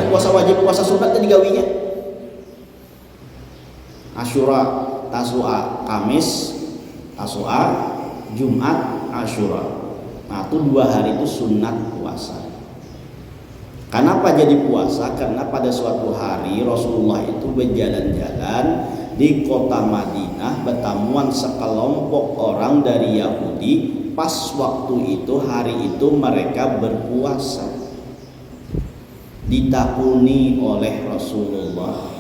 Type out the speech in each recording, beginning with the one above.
puasa wajib puasa sunat tadi gawinya. Asyura, Tasua, Kamis, Tasua, Jumat, Asyura. Nah itu 2 hari itu sunat puasa. Kenapa jadi puasa? Karena pada suatu hari Rasulullah itu berjalan-jalan di kota Madinah, bertemuan sekelompok orang dari Yahudi. Pas waktu itu, hari itu mereka berpuasa, ditakuni oleh Rasulullah.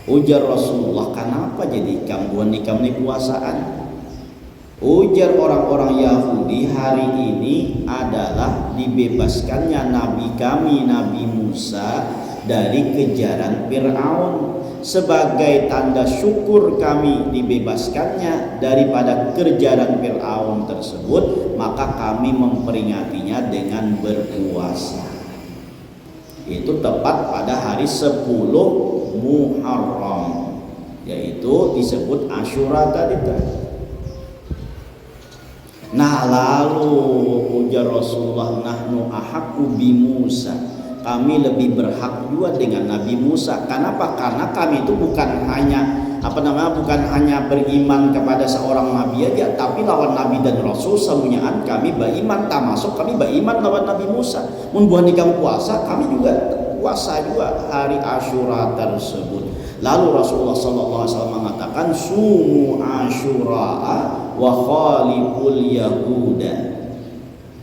Ujar Rasulullah, kenapa jadi kambuan nih puasaan? Ujar orang-orang Yahudi, hari ini adalah dibebaskannya Nabi kami, Nabi Musa, dari kejaran Fir'aun. Sebagai tanda syukur kami dibebaskannya daripada kejaran Fir'aun tersebut, maka kami memperingatinya dengan berpuasa. Itu tepat pada hari 10 Muharram, yaitu disebut Asyura tadi. Nah lalu ujar Rasulullah, nahnu ahaqqu bi Musa, kami lebih berhak juga dengan Nabi Musa. Kenapa? Karena kami itu bukan hanya beriman kepada seorang nabi aja, tapi lawan nabi dan rasul semuanya kami beriman, termasuk kami beriman lawan Nabi Musa. Mun buah nikam puasa, kami juga puasa juga hari Asyura tersebut. Lalu Rasulullah SAW mengatakan, sumu Asyura wa khaliful yahuda.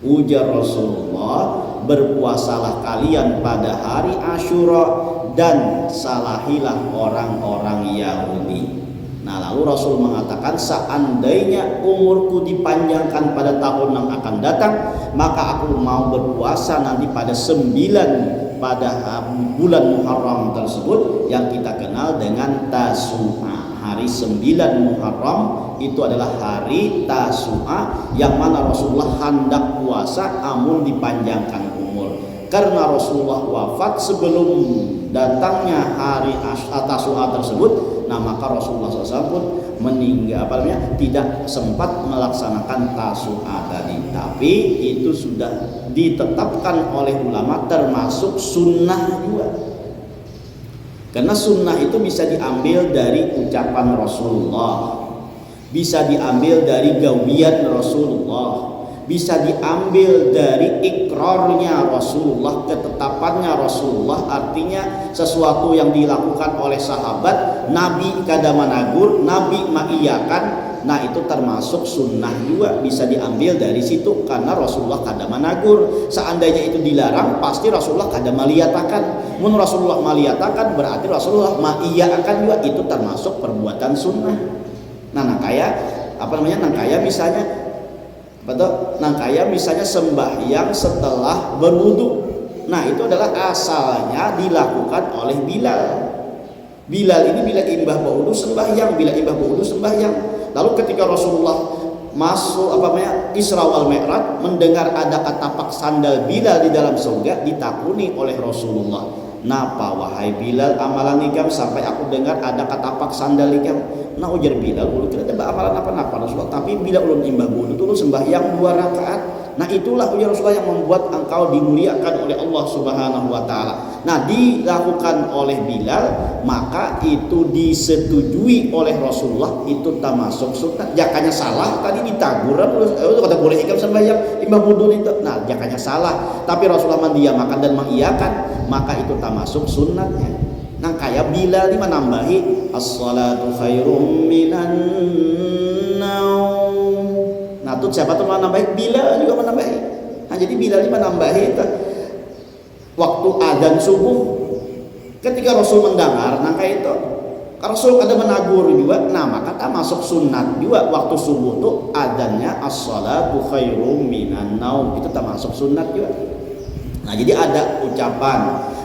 Ujar Rasulullah, berpuasalah kalian pada hari Asyura dan salahilah orang-orang Yahudi. Nah lalu Rasul mengatakan, seandainya umurku dipanjangkan pada tahun yang akan datang, maka aku mau berpuasa nanti pada 9 pada bulan Muharram tersebut yang kita kenal dengan Tasu'a. Hari 9 Muharram itu adalah hari Tasu'a, yang mana Rasulullah hendak puasa amun dipanjangkan umur. Karena Rasulullah wafat sebelum datangnya hari Tasu'a tersebut, nah maka Rasulullah SAW pun meninggal, tidak sempat melaksanakan Tasu'a tadi. Tapi itu sudah ditetapkan oleh ulama termasuk sunnah juga. Karena sunnah itu bisa diambil dari ucapan Rasulullah, bisa diambil dari gawian Rasulullah, bisa diambil dari ikrarnya Rasulullah, ketetapannya Rasulullah. Artinya sesuatu yang dilakukan oleh sahabat, Nabi kadamanagur, Nabi ma'iyakan. Nah itu termasuk sunnah juga, bisa diambil dari situ karena Rasulullah kadamanagur. Seandainya itu dilarang, pasti Rasulullah kadamaliatakan. Mun Rasulullah maliatakan berarti Rasulullah ma'iyakan juga, itu termasuk perbuatan sunnah. Nah nangkaya misalnya misalnya sembahyang setelah berwudu. Nah itu adalah asalnya dilakukan oleh Bilal. Bilal ini bila imbah berwudu sembahyang, bila imbah berwudu sembahyang. Lalu ketika Rasulullah masuk Isra wal Mi'raj, mendengar ada katapak sandal Bilal di dalam surga, ditakuni oleh Rasulullah, napa wahai Bilal amalan ikam sampai aku dengar ada katapak sandal ikam? Nah ujar Bilal, ulun kira ada amalan apa-apa Rasulullah, tapi bila ulun imbah wudu turun sembahyang 2 rakaat. Nah itulah ujar Rasulullah yang membuat engkau dimuliakan oleh Allah Subhanahu wa taala. Nah dilakukan oleh Bilal, maka itu disetujui oleh Rasulullah, itu termasuk sunnah. Jakanya salah tadi ditaguran, kata boleh ikam sembahyang imbah wudu itu. Nah jakanya salah, tapi Rasulullah mendiamakan dan mengiyakan, maka itu termasuk sunnahnya. Nah kayak Bilal ini menambahi as-salatu khairum minan naum. Nah tuh siapa tuh menambahi? Bilal juga menambahi. Nah jadi Bilal ini menambahi itu waktu adzan subuh. Ketika Rasul mendengar, nah kayak itu Rasul ada menagur juga. Nah maka masuk sunat juga waktu subuh tuh adzannya as-salatu khairum minan naum, itu termasuk sunat juga. Nah jadi ada ucapan,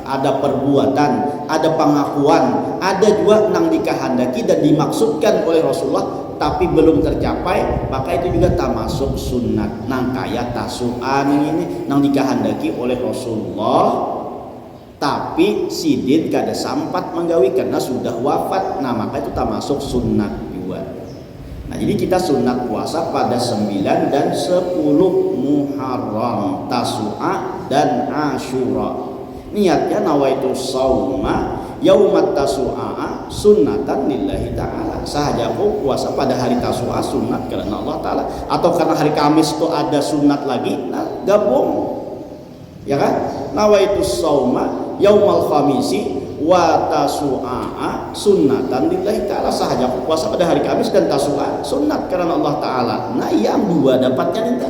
ada perbuatan, ada pengakuan, ada juga nang dikehendaki dan dimaksudkan oleh Rasulullah tapi belum tercapai, maka itu juga termasuk sunat. Nang kaya Tasu'an ini nang dikehendaki oleh Rasulullah tapi sidin kada sempat menggawi karena sudah wafat, nah maka itu termasuk sunat juga. Nah jadi kita sunat puasa pada 9 dan 10 Muharram, Tasu'a dan Asyura. Niatnya nawaitu sauma yaumat tasu'a sunnatan lillahi ta'ala. Sahaja aku puasa pada hari Tasu'a sunat karena Allah Ta'ala, atau karena hari Kamis itu ada sunat lagi, nah gabung, ya kan? Nawaitu sauma yaumal khamisi wa tasu'a sunnatan lillahi ta'ala. Sahaja aku puasa pada hari Kamis dan Tasu'a sunat karena Allah Ta'ala. Nah yang dua dapatnya nanti.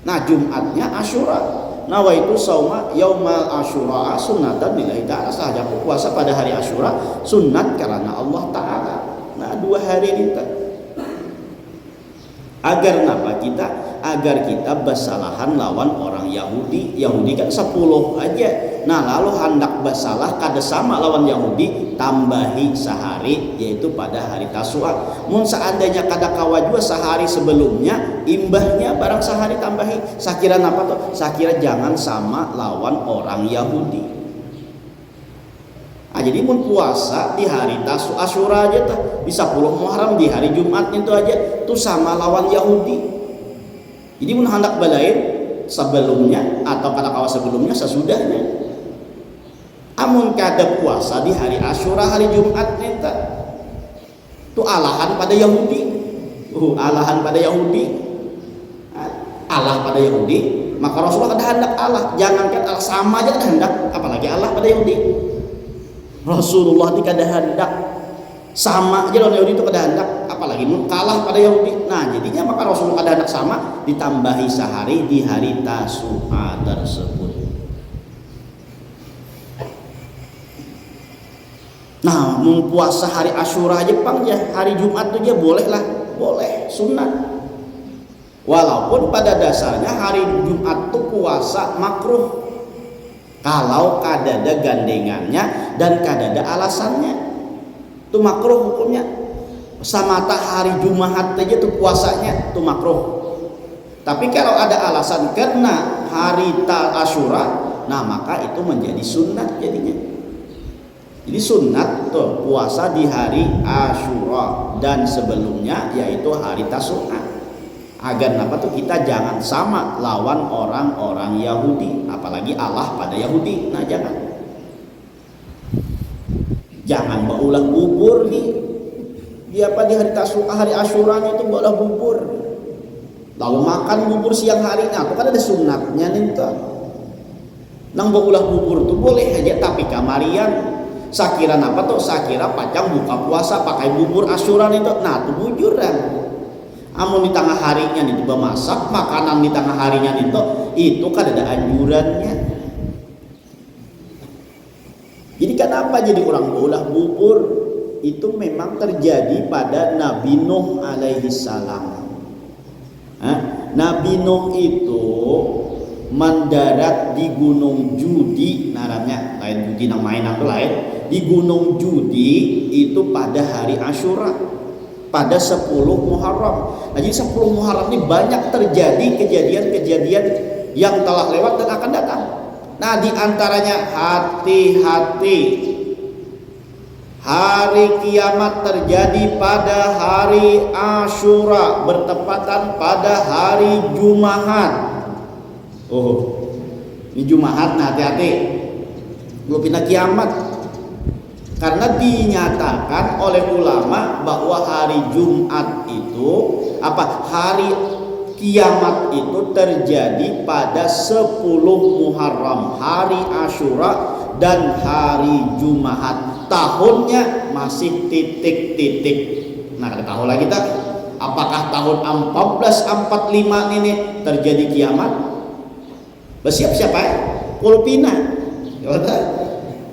Nah Jumatnya Asyura, nawaitu sauma yaumal asyura sunnatan lillahi ta'ala. Sahaja aku puasa pada hari Asyura sunat karena Allah Ta'ala. Nah dua hari ini agar napa kita? Agar kita bersalahan lawan orang Yahudi. Yahudi kan 10 aja. Nah lalu hendak bersalah kada sama lawan Yahudi, tambahi sehari, yaitu pada hari Tasu'a. Mun seandainya kada kawa juga sehari sebelumnya, imbahnya barang sehari tambahi. Sakira napa tuh? Sakira jangan sama lawan orang Yahudi. Nah, jadi mun puasa di hari Asyura aja tuh, di 10 Muharram di hari Jumat itu aja tuh sama lawan Yahudi. Jadi mun hendak balain sebelumnya atau kada kawa sebelumnya sesudahnya. Amun kada puasa di hari Asyura hari Jumat neta tuh alahan pada Yahudi. Alahan pada Yahudi. Allah pada Yahudi, maka Rasulullah kada hendak Allah. Jangankan Allah sama aja kada hendak, apalagi Allah pada Yahudi. Rasulullah itu kada hendak, sama aja lawan Yahudi itu kada hendak, apalagi kalah pada Yahudi. Nah jadinya maka Rasulullah kada hendak sama, ditambahi sehari di hari Tasu'a tersebut. Nah mun puasa hari Asyura aja pang ya, hari Jumat tuh ya boleh lah, boleh sunat. Walaupun pada dasarnya hari Jumat tuh puasa makruh kalau kadada gandengannya dan kadada alasannya, itu makruh hukumnya. Samata hari Jumat aja tuh puasanya tuh makruh. Tapi kalau ada alasan karena hari Asyura, nah maka itu menjadi sunat jadinya. Jadi sunat tuh puasa di hari Asyura dan sebelumnya yaitu hari Tasu'a. Agar apa tuh kita jangan sama lawan orang-orang Yahudi, apalagi Allah pada Yahudi. Nah jangan baulah bubur nih. Dia apa di hari Tasu'a hari Asyuranya itu baulah bubur. Lalu makan bubur siang harinya, itu kan ada sunatnya nih tuh. Nang baulah bubur tuh boleh aja, tapi kamarian sakira apa tuh? Sakira pacang buka puasa pakai bubur Asyura itu. Nah tuh bujuran. Amun di tengah harinya itu masak makanan di tengah harinya itu kan ada anjurannya. Jadi kenapa jadi orang baulah bubur? Itu memang terjadi pada Nabi Nuh alaihi salam. Nabi Nuh itu mendarat di Gunung Judi, namanya lain Judi nang main atau lain. Di Gunung Judi itu pada hari Asyura, pada 10 Muharram. Nah, jadi 10 Muharram ini banyak terjadi kejadian-kejadian yang telah lewat dan akan datang. Nah, di antaranya hati-hati. Hari kiamat terjadi pada hari Asyura, bertepatan pada hari Jumat. Oh, ini Jumat, nah hati-hati. Belum pindah kiamat. Karena dinyatakan oleh ulama bahwa hari Jumat itu hari kiamat itu terjadi pada 10 Muharram, hari Asyura dan hari Jumat. Tahunnya masih titik-titik. Nah, kita tahu lagi tak apakah tahun 1445 ini terjadi kiamat? Bersiap-siap ya? Kulpina.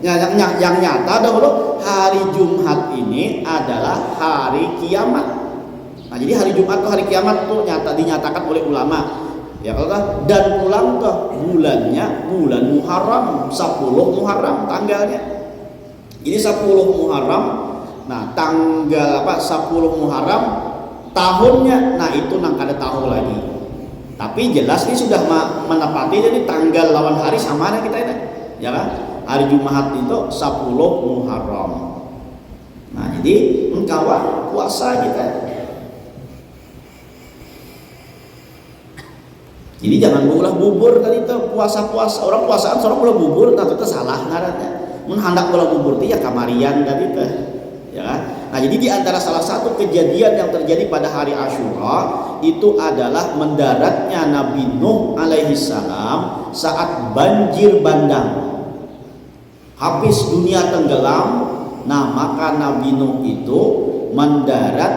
Yang nyata dahulu hari Jumat ini adalah hari kiamat. Nah, jadi hari Jumat tuh hari kiamat tuh dinyatakan oleh ulama. Ya kalau dan pulang tuh bulannya bulan Muharram, 10 Muharram tanggalnya. Jadi 10 Muharram. Nah, tanggal 10 Muharram tahunnya. Nah, itu nang kada tahu lagi. Tapi jelas ini sudah menepati jadi tanggal lawan hari sama kita ini. Ya kan? Hari Jumat itu 10 Muharram. Nah jadi engkau puasa kita. Jadi jangan ulah bubur tadi tuh puasa-puasa orang puasaan seorang ulah bubur nah itu salah ngarannya. Mun hendak ulah bubur teh ya kamarian tadi teh. Ya kan? Nah, jadi di antara salah satu kejadian yang terjadi pada hari Asyura itu adalah mendaratnya Nabi Nuh alaihi salam saat banjir bandang. Habis dunia tenggelam, nah maka Nabi Nuh itu mendarat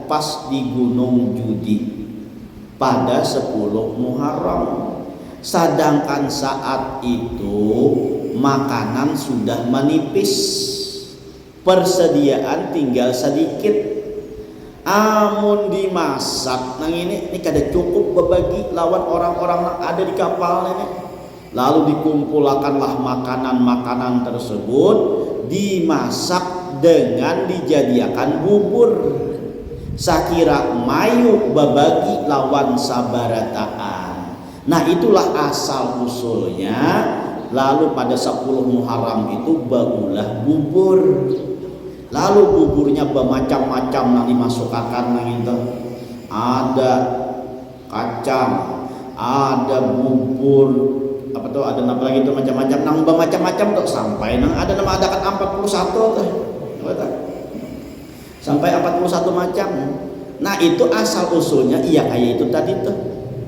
pas di Gunung Judi pada 10 Muharram. Sedangkan saat itu makanan sudah menipis, persediaan tinggal sedikit. Amun dimasak nang ini kada cukup berbagi lawan orang-orang yang ada di kapal ini. Lalu dikumpulkanlah makanan-makanan tersebut dimasak dengan dijadikan bubur. Sakira mayu babagi lawan sabarataan. Nah itulah asal usulnya. Lalu pada 10 Muharram itu bagulah bubur. Lalu buburnya bermacam-macam yang dimasukkan nang itu. Ada kacang, ada bubur apa tuh, ada apa lagi itu macam-macam nang bermacam-macam tuh sampai nang ada nama adakan 41 tuh. Sampai 41 macam. Nah itu asal usulnya iya kayak itu tadi tuh.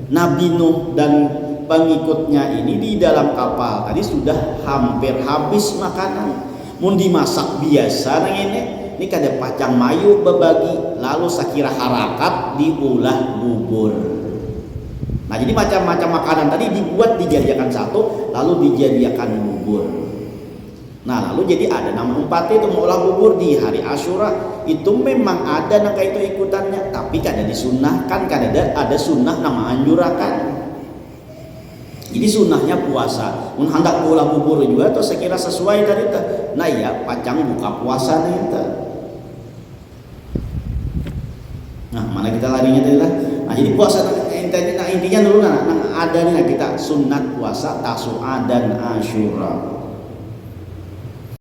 Nabi Nuh dan pengikutnya ini di dalam kapal tadi sudah hampir habis makanan. Mun dimasak biasa nang ini kada pacang mayu berbagi, lalu sakira harakat diulah bubur. Nah jadi macam-macam makanan tadi dibuat dijadikan satu lalu dijadikan bubur. Nah lalu jadi ada nama empat itu mengolah bubur di hari Asyura itu memang ada nang itu ikutannya, tapi kada disunnahkan, kada ada sunnah nama anjurakan. Jadi sunnahnya puasa. Mun hendak mengolah bubur juga atau sekira sesuai tadi tuh. Nah ya pacang buka puasa nih itu. Nah mana kita larinya tadi lah. Nah jadi puasa intinya dulu nah ada nih kita sunat puasa Tasu'a dan Asyura.